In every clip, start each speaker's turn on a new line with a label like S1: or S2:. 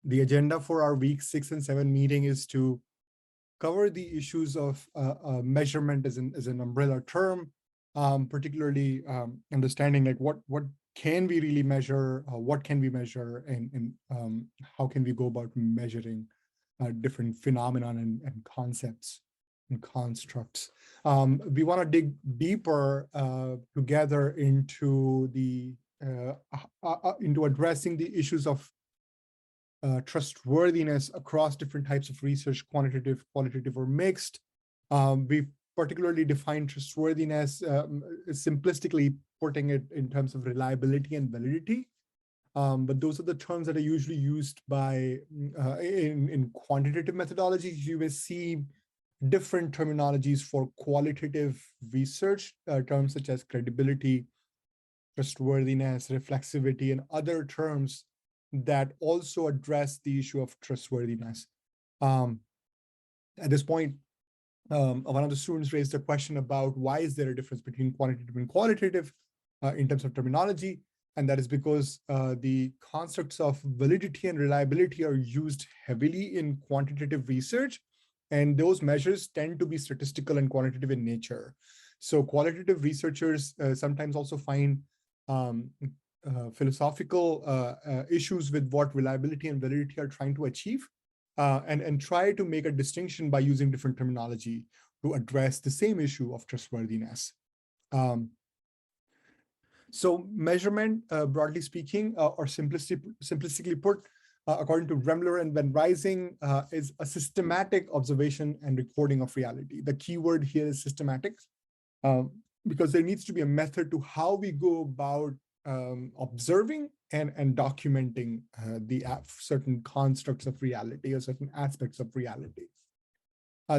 S1: The agenda for our week 6 and 7 meeting is to cover the issues of measurement as an umbrella term, particularly understanding like what can we really measure, what can we measure, and how can we go about measuring different phenomenon and concepts and constructs. We want to dig deeper together into into addressing the issues of trustworthiness across different types of research, quantitative, qualitative, or mixed. We particularly define trustworthiness, simplistically putting it in terms of reliability and validity. But those are the terms that are usually used by in quantitative methodologies. You will see different terminologies for qualitative research, terms such as credibility, trustworthiness, reflexivity, and other terms that also address the issue of trustworthiness. At this point, one of the students raised a question about why is there a difference between quantitative and qualitative in terms of terminology, and that is because the concepts of validity and reliability are used heavily in quantitative research, and those measures tend to be statistical and quantitative in nature. So qualitative researchers sometimes also find philosophical issues with what reliability and validity are trying to achieve, and try to make a distinction by using different terminology to address the same issue of trustworthiness. So measurement, broadly speaking, or simplistically put, according to Remler and Van Rysing, is a systematic observation and recording of reality. The key word here is systematic, because there needs to be a method to how we go about observing and documenting the certain constructs of reality or certain aspects of reality.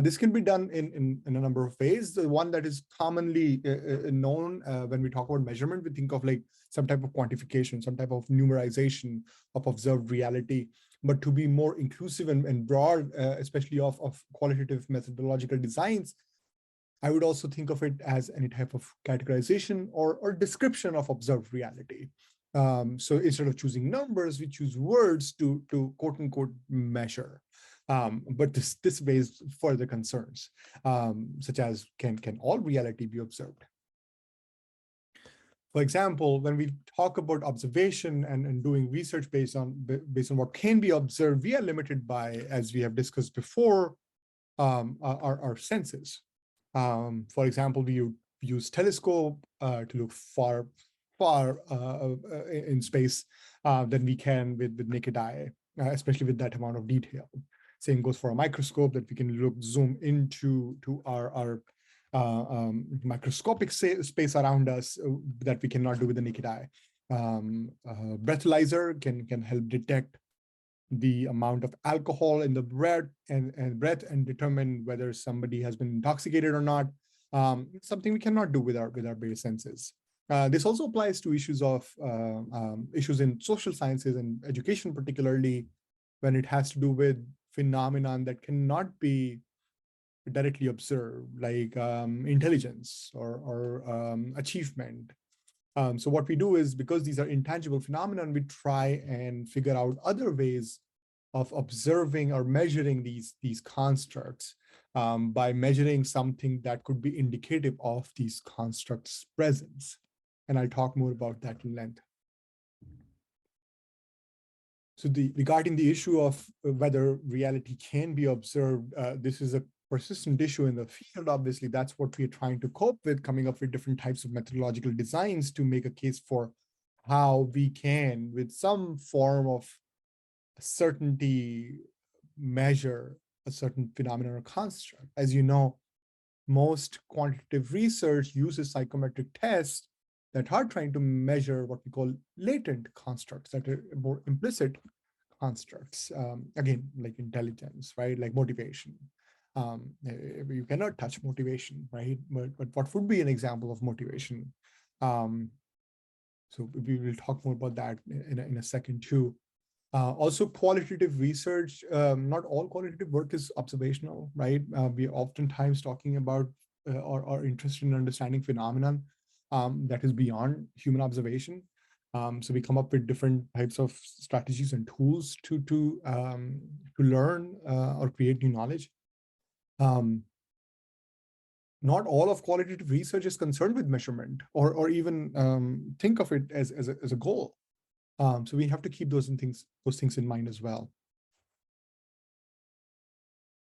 S1: This can be done in a number of ways. The one that is commonly known when we talk about measurement, we think of like some type of quantification, some type of numerization of observed reality. But to be more inclusive and broad, especially of qualitative methodological designs, I would also think of it as any type of categorization or description of observed reality. So instead of choosing numbers, we choose words to quote unquote measure. But this raises further concerns, such as can all reality be observed? For example, when we talk about observation and doing research based on what can be observed, we are limited by, as we have discussed before, our senses. For example, we use telescope to look far in space than we can with naked eye, especially with that amount of detail. Same goes for a microscope, that we can zoom into our microscopic space around us that we cannot do with the naked eye. Breathalyzer can help detect the amount of alcohol in the breath and determine whether somebody has been intoxicated or not. Something we cannot do with our base senses. This also applies to issues in social sciences and education, particularly when it has to do with phenomenon that cannot be directly observed, like intelligence or achievement. So what we do is, because these are intangible phenomena, we try and figure out other ways of observing or measuring these constructs by measuring something that could be indicative of these constructs' presence. And I'll talk more about that in length. So regarding the issue of whether reality can be observed, this is a persistent issue in the field. Obviously, that's what we're trying to cope with, coming up with different types of methodological designs to make a case for how we can, with some form of certainty, measure a certain phenomenon or construct. As you know, most quantitative research uses psychometric tests that are trying to measure what we call latent constructs, that are more implicit constructs. Again, like intelligence, right? Like motivation. You cannot touch motivation, right? But what would be an example of motivation? So we will talk more about that in a second too. Also, qualitative research, not all qualitative work is observational, right? We are oftentimes talking about or interested in understanding phenomenon that is beyond human observation. So we come up with different types of strategies and tools to learn or create new knowledge. Not all of qualitative research is concerned with measurement or even think of it as a goal. So we have to keep those things in mind as well.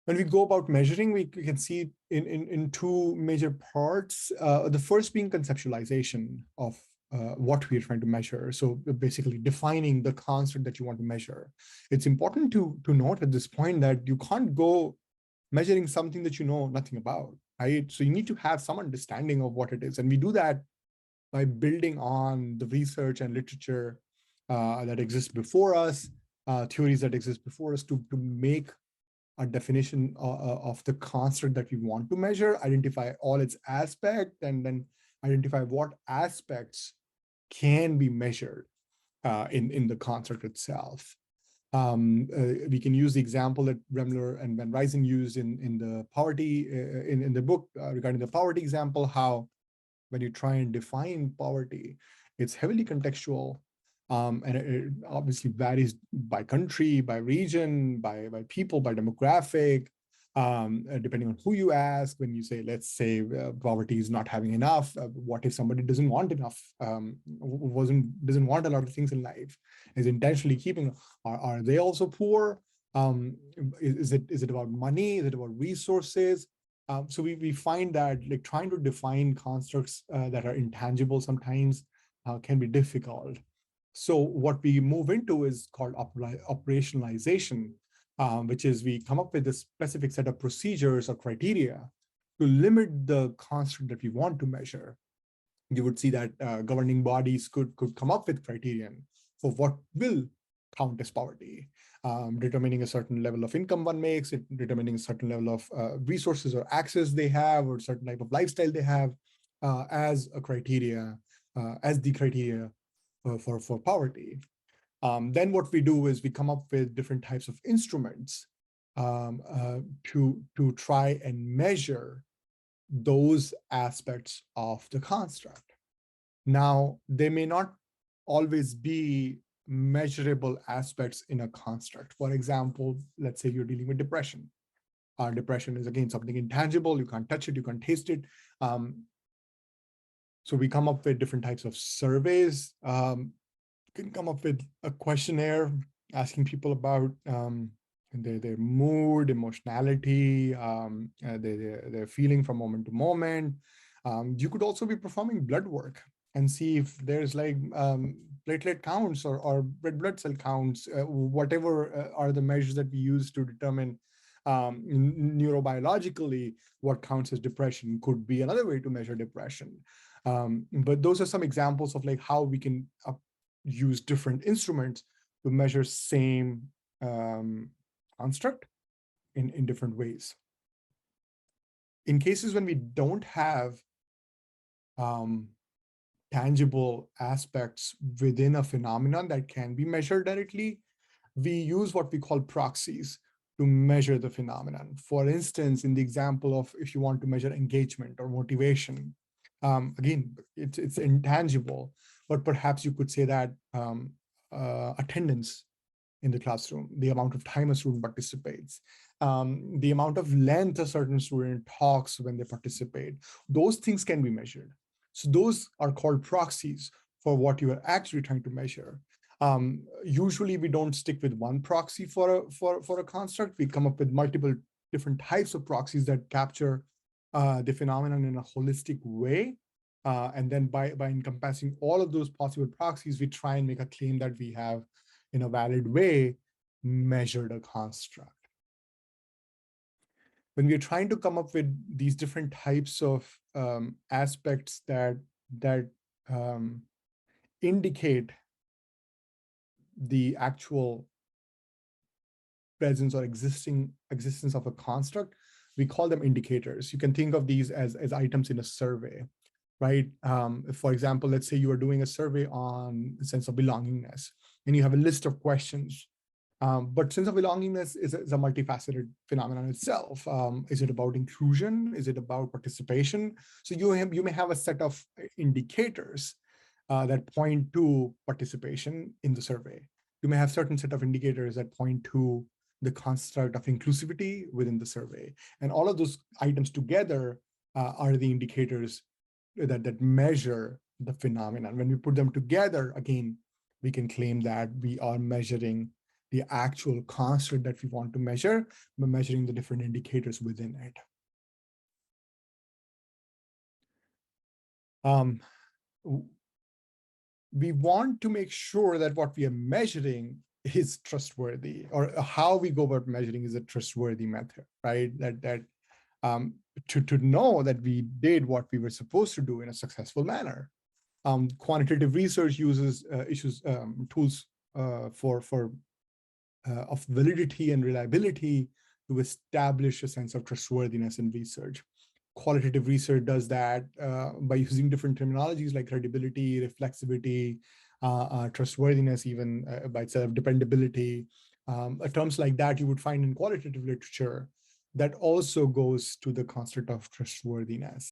S1: When we go about measuring, we can see in two major parts. The first being conceptualization of what we are trying to measure. So basically defining the construct that you want to measure. It's important to note at this point that you can't go measuring something that you know nothing about, right? So you need to have some understanding of what it is. And we do that by building on the research and literature that exists before us, theories that exist before us to make a definition of the construct that we want to measure, identify all its aspects, and then identify what aspects can be measured in the construct itself. We can use the example that Remler and Van Ryzen used in the poverty, in the book regarding the poverty example, how when you try and define poverty, it's heavily contextual. And it obviously varies by country, by region, by people, by demographic, depending on who you ask. When you say, let's say poverty is not having enough, what if somebody doesn't want enough, doesn't want a lot of things in life, is intentionally keeping, are they also poor? Is it about money? Is it about resources? So we find that like trying to define constructs that are intangible sometimes can be difficult. So what we move into is called operationalization, which is we come up with a specific set of procedures or criteria to limit the construct that we want to measure. You would see that governing bodies could come up with criterion for what will count as poverty, determining a certain level of income one makes, determining a certain level of resources or access they have, or certain type of lifestyle they have as a criteria, as the criteria for poverty. Then what we do is we come up with different types of instruments to try and measure those aspects of the construct. Now, they may not always be measurable aspects in a construct. For example, let's say you're dealing with depression. Depression is, again, something intangible. You can't touch it, you can't taste it. So we come up with different types of surveys. You can come up with a questionnaire asking people about their mood, emotionality, their feeling from moment to moment. You could also be performing blood work and see if there's like platelet counts or red blood cell counts, whatever are the measures that we use to determine neurobiologically what counts as depression. Could be another way to measure depression. But those are some examples of like how we can use different instruments to measure same construct in different ways. In cases when we don't have tangible aspects within a phenomenon that can be measured directly, we use what we call proxies to measure the phenomenon. For instance, in the example of if you want to measure engagement or motivation, again, it's intangible, but perhaps you could say that attendance in the classroom, the amount of time a student participates, the amount of length a certain student talks when they participate, those things can be measured. So those are called proxies for what you are actually trying to measure. Usually we don't stick with one proxy for a construct. We come up with multiple different types of proxies that capture the phenomenon in a holistic way. And then by encompassing all of those possible proxies, we try and make a claim that we have, in a valid way, measured a construct. When we're trying to come up with these different types of aspects that indicate the actual presence or existence of a construct, we call them indicators. You can think of these as items in a survey, right? For example, let's say you are doing a survey on the sense of belongingness, and you have a list of questions. But sense of belongingness is a multifaceted phenomenon itself. Is it about inclusion? Is it about participation? So you may have a set of indicators that point to participation in the survey. You may have certain set of indicators that point to the construct of inclusivity within the survey. And all of those items together are the indicators that measure the phenomenon. When we put them together, again, we can claim that we are measuring the actual construct that we want to measure by measuring the different indicators within it. We want to make sure that what we are measuring is trustworthy, or how we go about measuring is a trustworthy method, right? To know that we did what we were supposed to do in a successful manner. Quantitative research uses tools of validity and reliability to establish a sense of trustworthiness in research. Qualitative research does that by using different terminologies like credibility, reflexivity, trustworthiness, even by itself, dependability. Terms like that you would find in qualitative literature that also goes to the construct of trustworthiness.